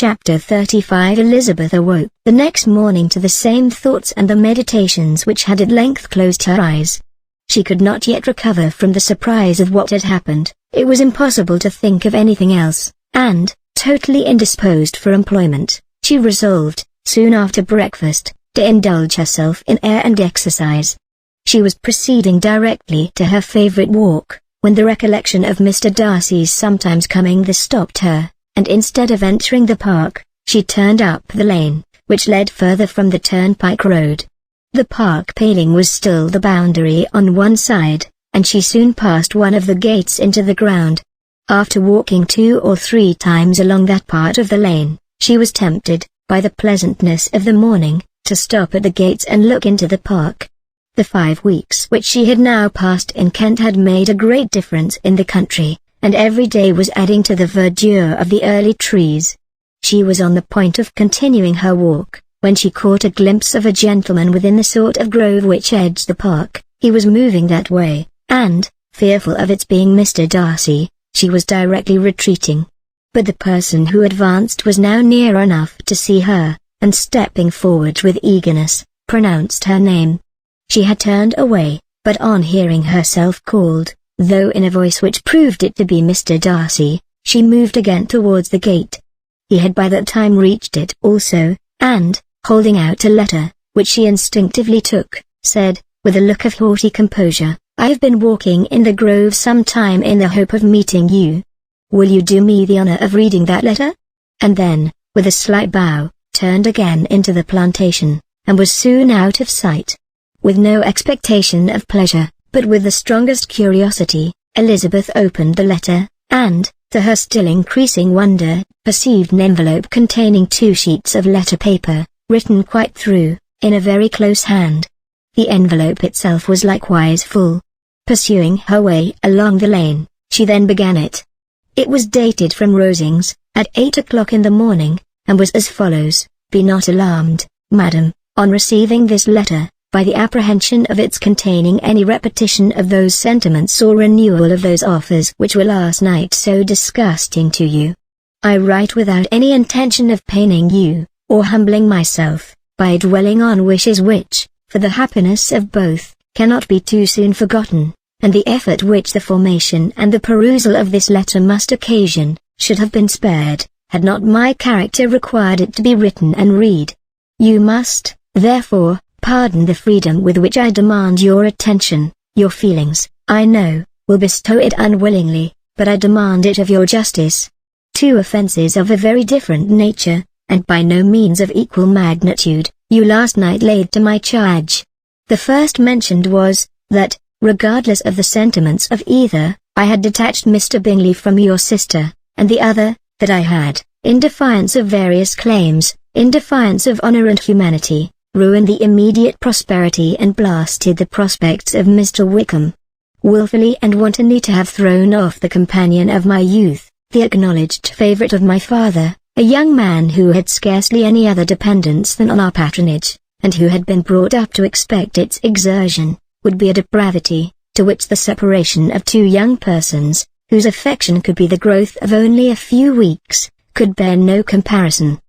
Chapter 35. Elizabeth awoke the next morning to the same thoughts and the meditations which had at length closed her eyes. She could not yet recover from the surprise of what had happened. It was impossible to think of anything else, and, totally indisposed for employment, she resolved, soon after breakfast, to indulge herself in air and exercise. She was proceeding directly to her favourite walk, when the recollection of Mr. Darcy's sometimes coming thus stopped her, and instead of entering the park, she turned up the lane, which led further from the turnpike road. The park paling was still the boundary on one side, and she soon passed one of the gates into the ground. After walking 2 or 3 times along that part of the lane, she was tempted, by the pleasantness of the morning, to stop at the gates and look into the park. The 5 weeks which she had now passed in Kent had made a great difference in the country, and every day was adding to the verdure of the early trees. She was on the point of continuing her walk, when she caught a glimpse of a gentleman within the sort of grove which edged the park. He was moving that way, and, fearful of its being Mr. Darcy, she was directly retreating. But the person who advanced was now near enough to see her, and stepping forward with eagerness, pronounced her name. She had turned away, but on hearing herself called, though in a voice which proved it to be Mr. Darcy, she moved again towards the gate. He had by that time reached it also, and, holding out a letter, which she instinctively took, said, with a look of haughty composure, "I have been walking in the grove some time in the hope of meeting you. Will you do me the honor of reading that letter?" And then, with a slight bow, turned again into the plantation, and was soon out of sight. With no expectation of pleasure, but with the strongest curiosity, Elizabeth opened the letter, and, to her still increasing wonder, perceived an envelope containing 2 sheets of letter paper, written quite through, in a very close hand. The envelope itself was likewise full. Pursuing her way along the lane, she then began it. It was dated from Rosings, at 8 o'clock in the morning, and was as follows: "Be not alarmed, madam, on receiving this letter, by the apprehension of its containing any repetition of those sentiments or renewal of those offers which were last night so disgusting to you. I write without any intention of paining you, or humbling myself, by dwelling on wishes which, for the happiness of both, cannot be too soon forgotten, and the effort which the formation and the perusal of this letter must occasion, should have been spared, had not my character required it to be written and read. You must, therefore, pardon the freedom with which I demand your attention. Your feelings, I know, will bestow it unwillingly, but I demand it of your justice. 2 offences of a very different nature, and by no means of equal magnitude, you last night laid to my charge. The first mentioned was, that, regardless of the sentiments of either, I had detached Mr. Bingley from your sister, and the other, that I had, in defiance of various claims, in defiance of honour and humanity, ruined the immediate prosperity and blasted the prospects of Mr. Wickham. Wilfully and wantonly to have thrown off the companion of my youth, the acknowledged favourite of my father, a young man who had scarcely any other dependence than on our patronage, and who had been brought up to expect its exertion, would be a depravity, to which the separation of 2 young persons, whose affection could be the growth of only a few weeks, could bear no comparison.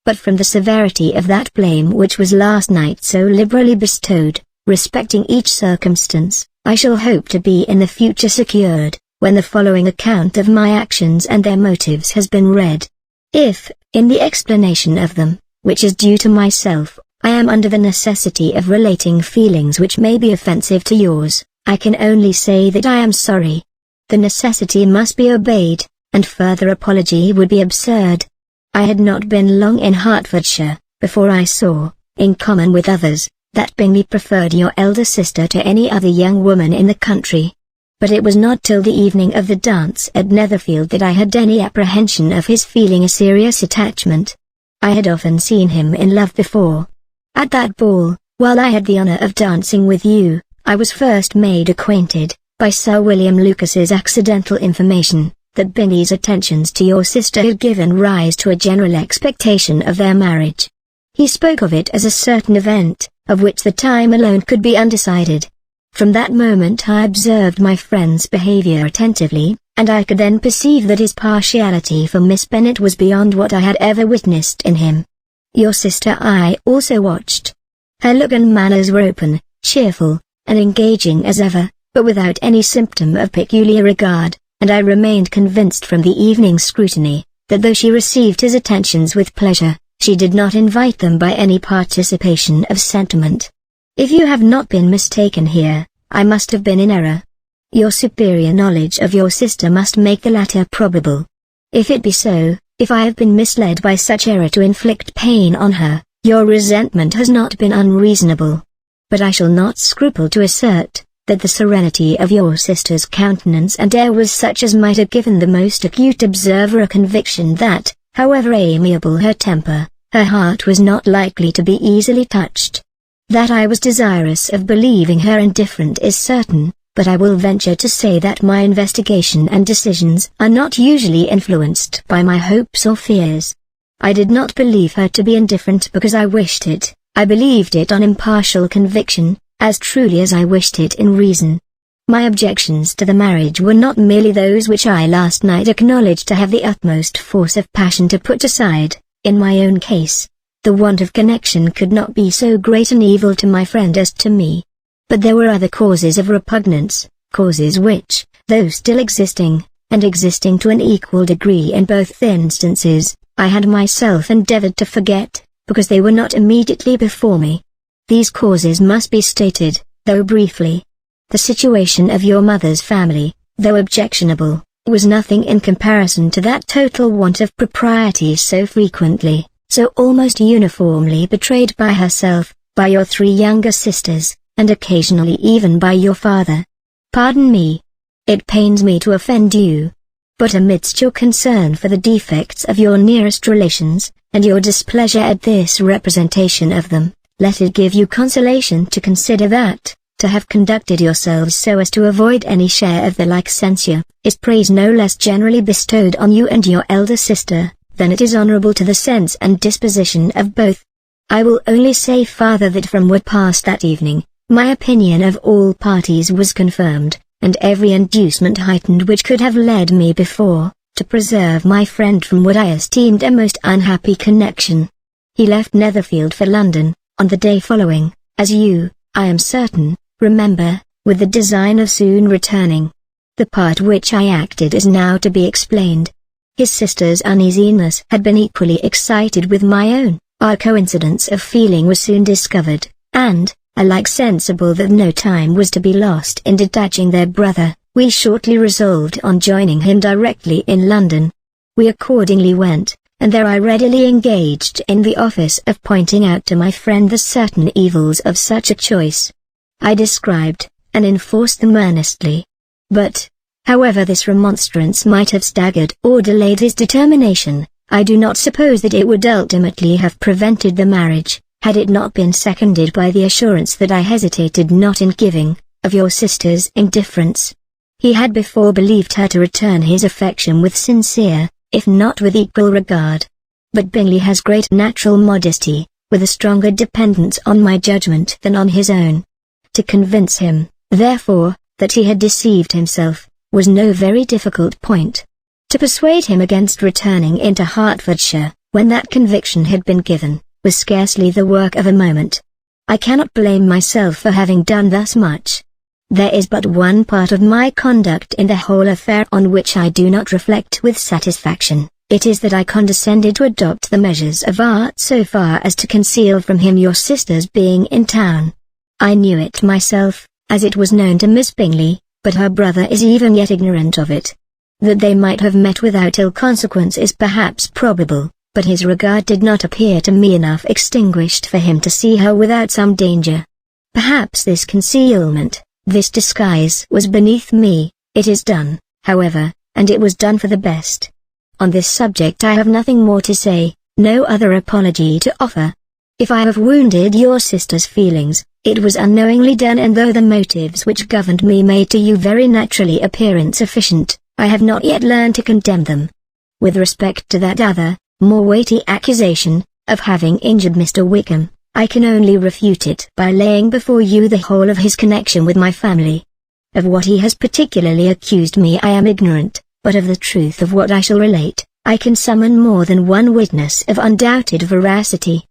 But from the severity of that blame which was last night so liberally bestowed, respecting each circumstance, I shall hope to be in the future secured, when the following account of my actions and their motives has been read. If, in the explanation of them, which is due to myself, I am under the necessity of relating feelings which may be offensive to yours, I can only say that I am sorry. The necessity must be obeyed, and further apology would be absurd. I had not been long in Hertfordshire, before I saw, in common with others, that Bingley preferred your elder sister to any other young woman in the country. But it was not till the evening of the dance at Netherfield that I had any apprehension of his feeling a serious attachment. I had often seen him in love before. At that ball, while I had the honour of dancing with you, I was first made acquainted, by Sir William Lucas's accidental information, that Bingley's attentions to your sister had given rise to a general expectation of their marriage. He spoke of it as a certain event, of which the time alone could be undecided. From that moment I observed my friend's behaviour attentively, and I could then perceive that his partiality for Miss Bennet was beyond what I had ever witnessed in him. Your sister I also watched. Her look and manners were open, cheerful, and engaging as ever, but without any symptom of peculiar regard, and I remained convinced from the evening's scrutiny, that though she received his attentions with pleasure, she did not invite them by any participation of sentiment. If you have not been mistaken here, I must have been in error. Your superior knowledge of your sister must make the latter probable. If it be so, if I have been misled by such error to inflict pain on her, your resentment has not been unreasonable. But I shall not scruple to assert, that the serenity of your sister's countenance and air was such as might have given the most acute observer a conviction that, however amiable her temper, her heart was not likely to be easily touched. That I was desirous of believing her indifferent is certain, but I will venture to say that my investigation and decisions are not usually influenced by my hopes or fears. I did not believe her to be indifferent because I wished it, I believed it on impartial conviction, as truly as I wished it in reason. My objections to the marriage were not merely those which I last night acknowledged to have the utmost force of passion to put aside. In my own case, the want of connection could not be so great an evil to my friend as to me. But there were other causes of repugnance, causes which, though still existing, and existing to an equal degree in both instances, I had myself endeavored to forget, because they were not immediately before me. These causes must be stated, though briefly. The situation of your mother's family, though objectionable, was nothing in comparison to that total want of propriety so frequently, so almost uniformly betrayed by herself, by your 3 younger sisters, and occasionally even by your father. Pardon me. It pains me to offend you. But amidst your concern for the defects of your nearest relations, and your displeasure at this representation of them, let it give you consolation to consider that, to have conducted yourselves so as to avoid any share of the like censure, is praise no less generally bestowed on you and your elder sister, than it is honorable to the sense and disposition of both. I will only say farther that from what passed that evening, my opinion of all parties was confirmed, and every inducement heightened which could have led me before, to preserve my friend from what I esteemed a most unhappy connection. He left Netherfield for London, on the day following, as you, I am certain, remember, with the design of soon returning. The part which I acted is now to be explained. His sister's uneasiness had been equally excited with my own. Our coincidence of feeling was soon discovered, and, alike sensible that no time was to be lost in detaching their brother, we shortly resolved on joining him directly in London. We accordingly went, and there I readily engaged in the office of pointing out to my friend the certain evils of such a choice. I described, and enforced them earnestly. But, however this remonstrance might have staggered or delayed his determination, I do not suppose that it would ultimately have prevented the marriage, had it not been seconded by the assurance that I hesitated not in giving, of your sister's indifference. He had before believed her to return his affection with sincere, if not with equal regard. But Bingley has great natural modesty, with a stronger dependence on my judgment than on his own. To convince him, therefore, that he had deceived himself, was no very difficult point. To persuade him against returning into Hertfordshire, when that conviction had been given, was scarcely the work of a moment. I cannot blame myself for having done thus much. There is but one part of my conduct in the whole affair on which I do not reflect with satisfaction. It is that I condescended to adopt the measures of art so far as to conceal from him your sister's being in town. I knew it myself, as it was known to Miss Bingley, but her brother is even yet ignorant of it. That they might have met without ill consequence is perhaps probable, but his regard did not appear to me enough extinguished for him to see her without some danger. Perhaps this concealment, this disguise was beneath me. It is done, however, and it was done for the best. On this subject I have nothing more to say, no other apology to offer. If I have wounded your sister's feelings, it was unknowingly done, and though the motives which governed me made to you very naturally appear insufficient, I have not yet learned to condemn them. With respect to that other, more weighty accusation, of having injured Mr. Wickham, I can only refute it by laying before you the whole of his connection with my family. Of what he has particularly accused me I am ignorant, but of the truth of what I shall relate, I can summon more than one witness of undoubted veracity.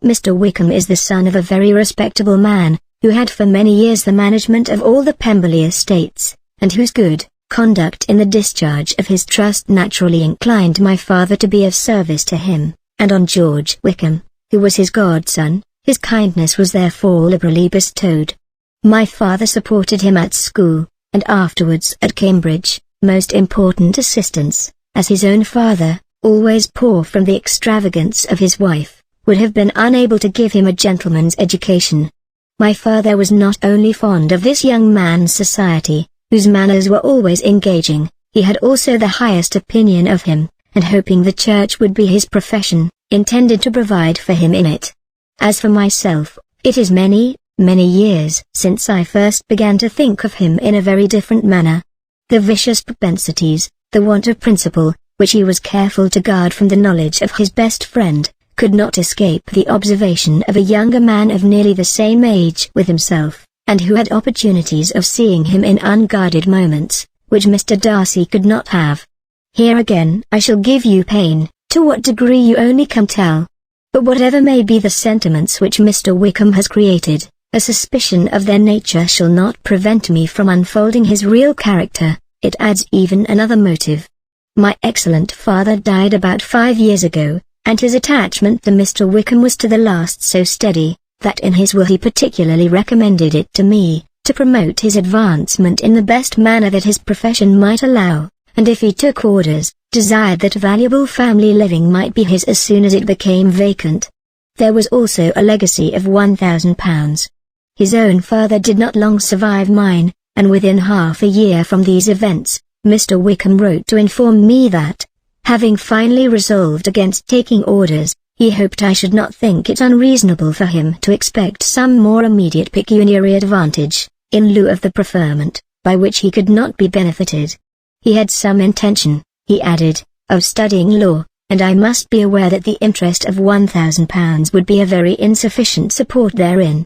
Mr. Wickham is the son of a very respectable man, who had for many years the management of all the Pemberley estates, and whose good conduct in the discharge of his trust naturally inclined my father to be of service to him, and on George Wickham, who was his godson, his kindness was therefore liberally bestowed. My father supported him at school, and afterwards at Cambridge, most important assistance, as his own father, always poor from the extravagance of his wife, would have been unable to give him a gentleman's education. My father was not only fond of this young man's society, whose manners were always engaging, he had also the highest opinion of him, and hoping the church would be his profession, intended to provide for him in it. As for myself, it is many years since I first began to think of him in a very different manner. The vicious propensities, the want of principle, which he was careful to guard from the knowledge of his best friend, could not escape the observation of a younger man of nearly the same age with himself, and who had opportunities of seeing him in unguarded moments, which Mr. Darcy could not have. Here again I shall give you pain, to what degree you only can tell. But whatever may be the sentiments which Mr. Wickham has created, a suspicion of their nature shall not prevent me from unfolding his real character. It adds even another motive. My excellent father died about 5 years ago, and his attachment to Mr. Wickham was to the last so steady, that in his will he particularly recommended it to me, to promote his advancement in the best manner that his profession might allow, and if he took orders, desired that valuable family living might be his as soon as it became vacant. There was also a legacy of £1,000. His own father did not long survive mine, and within half a year from these events, Mr. Wickham wrote to inform me that, having finally resolved against taking orders, he hoped I should not think it unreasonable for him to expect some more immediate pecuniary advantage, in lieu of the preferment, by which he could not be benefited. He had some intention, he added, of studying law, and I must be aware that the interest of £1,000 would be a very insufficient support therein.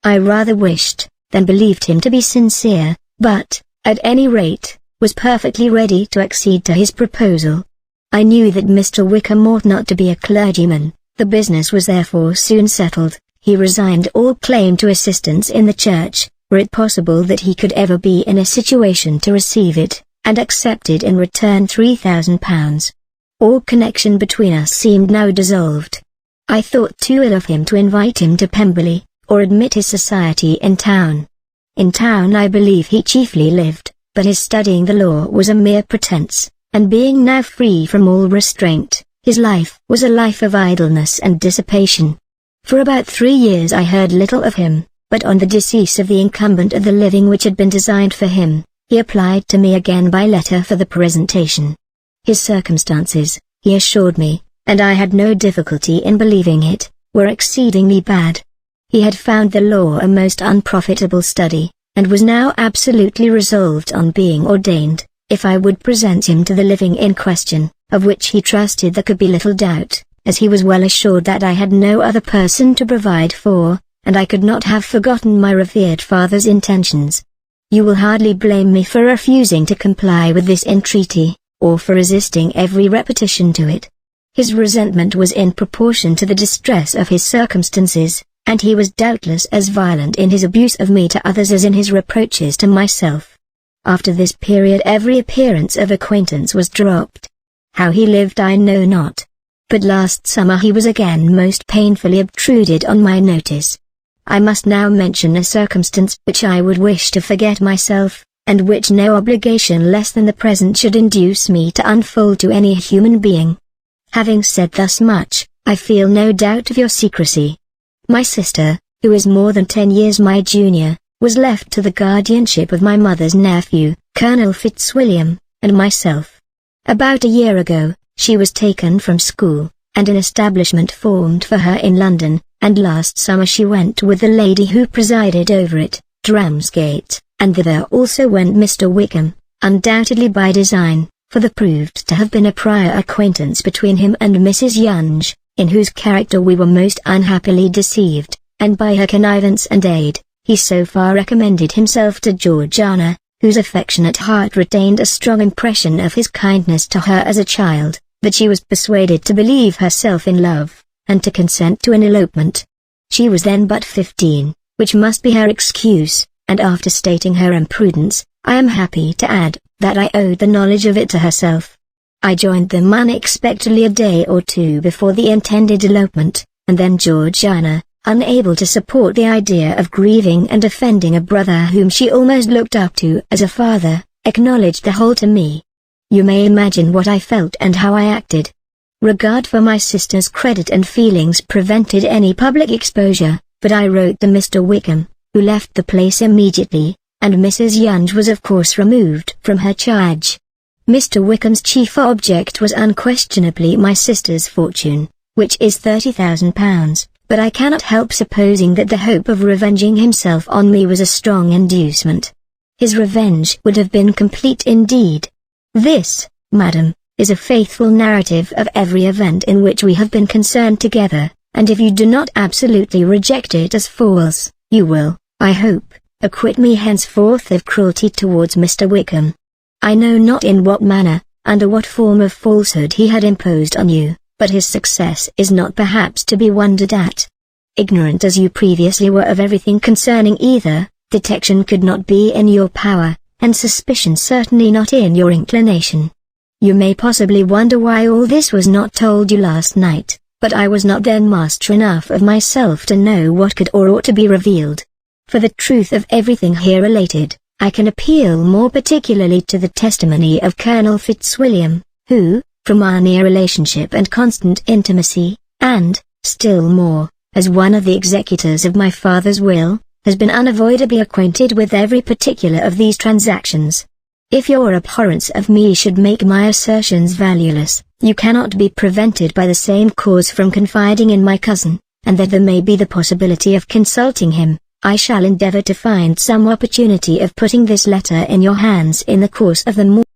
I rather wished, than believed him to be sincere, but, at any rate, was perfectly ready to accede to his proposal. I knew that Mr. Wickham ought not to be a clergyman. The business was therefore soon settled. He resigned all claim to assistance in the church, were it possible that he could ever be in a situation to receive it, and accepted in return £3,000. All connection between us seemed now dissolved. I thought too ill of him to invite him to Pemberley, or admit his society in town. In town I believe he chiefly lived, but his studying the law was a mere pretence, and being now free from all restraint, his life was a life of idleness and dissipation. For about 3 years I heard little of him, but on the decease of the incumbent of the living which had been designed for him, he applied to me again by letter for the presentation. His circumstances, he assured me, and I had no difficulty in believing it, were exceedingly bad. He had found the law a most unprofitable study, and was now absolutely resolved on being ordained, if I would present him to the living in question, of which he trusted there could be little doubt, as he was well assured that I had no other person to provide for, and I could not have forgotten my revered father's intentions. You will hardly blame me for refusing to comply with this entreaty, or for resisting every repetition to it. His resentment was in proportion to the distress of his circumstances, and he was doubtless as violent in his abuse of me to others as in his reproaches to myself. After this period every appearance of acquaintance was dropped. How he lived I know not. But last summer he was again most painfully obtruded on my notice. I must now mention a circumstance which I would wish to forget myself, and which no obligation less than the present should induce me to unfold to any human being. Having said thus much, I feel no doubt of your secrecy. My sister, who is more than 10 years my junior, was left to the guardianship of my mother's nephew, Colonel Fitzwilliam, and myself. About a year ago, she was taken from school, and an establishment formed for her in London, and last summer she went with the lady who presided over it, to Ramsgate, and thither also went Mr. Wickham, undoubtedly by design, for there proved to have been a prior acquaintance between him and Mrs. Yonge, in whose character we were most unhappily deceived, and by her connivance and aid, he so far recommended himself to Georgiana, whose affectionate heart retained a strong impression of his kindness to her as a child, that she was persuaded to believe herself in love, and to consent to an elopement. She was then but 15, which must be her excuse, and after stating her imprudence, I am happy to add, that I owed the knowledge of it to herself. I joined them unexpectedly a day or two before the intended elopement, and then Georgiana, unable to support the idea of grieving and offending a brother whom she almost looked up to as a father, acknowledged the whole to me. You may imagine what I felt and how I acted. Regard for my sister's credit and feelings prevented any public exposure, but I wrote to Mr. Wickham, who left the place immediately, and Mrs. Young was of course removed from her charge. Mr. Wickham's chief object was unquestionably my sister's fortune, which is £30,000, but I cannot help supposing that the hope of revenging himself on me was a strong inducement. His revenge would have been complete indeed. This, madam, is a faithful narrative of every event in which we have been concerned together, and if you do not absolutely reject it as false, you will, I hope, acquit me henceforth of cruelty towards Mr. Wickham. I know not in what manner, under what form of falsehood he had imposed on you, but his success is not perhaps to be wondered at. Ignorant as you previously were of everything concerning either, detection could not be in your power, and suspicion certainly not in your inclination. You may possibly wonder why all this was not told you last night, but I was not then master enough of myself to know what could or ought to be revealed. For the truth of everything here related, I can appeal more particularly to the testimony of Colonel Fitzwilliam, who, from our near relationship and constant intimacy, and, still more, as one of the executors of my father's will, has been unavoidably acquainted with every particular of these transactions. If your abhorrence of me should make my assertions valueless, you cannot be prevented by the same cause from confiding in my cousin, and that there may be the possibility of consulting him. I shall endeavor to find some opportunity of putting this letter in your hands in the course of the morning.